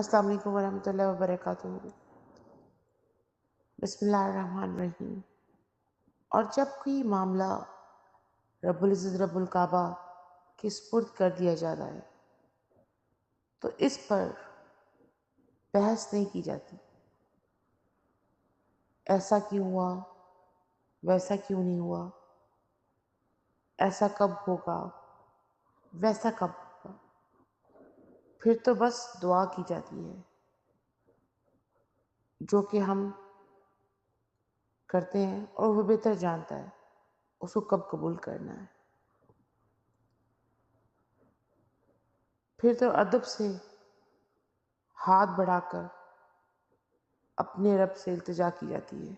السلام علیکم ورحمۃ اللہ وبرکاتہ۔ بسم اللہ الرحمن الرحیم۔ اور جب کوئی معاملہ رب العزت رب الکعبہ کے سپرد کر دیا جاتا ہے تو اس پر بحث نہیں کی جاتی، ایسا کیوں ہوا، ویسا کیوں نہیں ہوا، ایسا کب ہوگا، ویسا کب ہوگا۔ پھر تو بس دعا کی جاتی ہے جو کہ ہم کرتے ہیں اور وہ بہتر جانتا ہے اس کو کب قبول کرنا ہے۔ پھر تو ادب سے ہاتھ بڑھا کر اپنے رب سے التجا کی جاتی ہے۔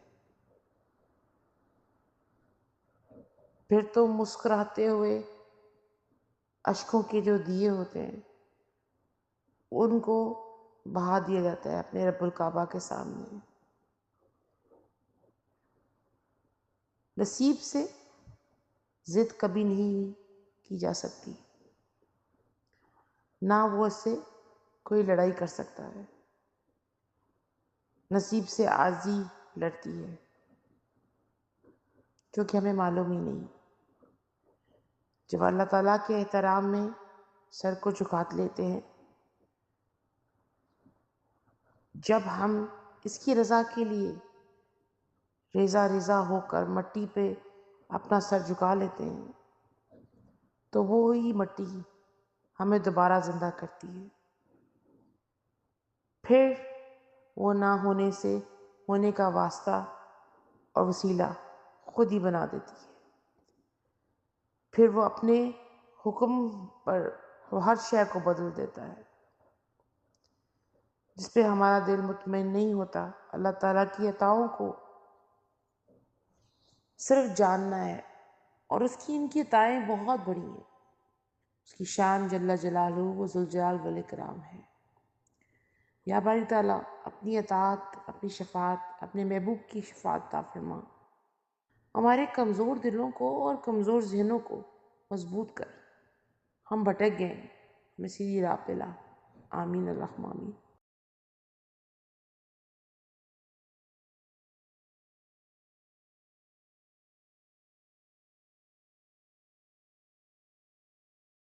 پھر تو مسکراتے ہوئے اشکوں کے جو دیے ہوتے ہیں ان کو بہا دیا جاتا ہے اپنے رب الکعبہ کے سامنے۔ نصیب سے ضد کبھی نہیں کی جا سکتی، نہ وہ اس سے کوئی لڑائی کر سکتا ہے۔ نصیب سے عاجزی لڑتی ہے کیونکہ ہمیں معلوم ہی نہیں۔ جب اللہ تعالیٰ کے احترام میں سر کو جھکا لیتے ہیں، جب ہم اس کی رضا کے لیے ریزہ ریزہ ہو کر مٹی پہ اپنا سر جھکا لیتے ہیں تو وہی مٹی ہمیں دوبارہ زندہ کرتی ہے۔ پھر وہ نہ ہونے سے ہونے کا واسطہ اور وسیلہ خود ہی بنا دیتی ہے۔ پھر وہ اپنے حکم پر ہر شے کو بدل دیتا ہے۔ جس پہ ہمارا دل مطمئن نہیں ہوتا، اللہ تعالیٰ کی عطاؤں کو صرف جاننا ہے، اور اس کی ان کی عطائیں بہت بڑی ہیں، اس کی شان جل جلالہ و ذوالجلال والاکرام ہے۔ یا باری تعالیٰ اپنی اطاعت، اپنی شفاعت، اپنے محبوب کی شفاعت عطا فرما، ہمارے کمزور دلوں کو اور کمزور ذہنوں کو مضبوط کر، ہم بھٹک گئے، ہمیں سیدھی راہ پہ لا، آمین اللہم آمین۔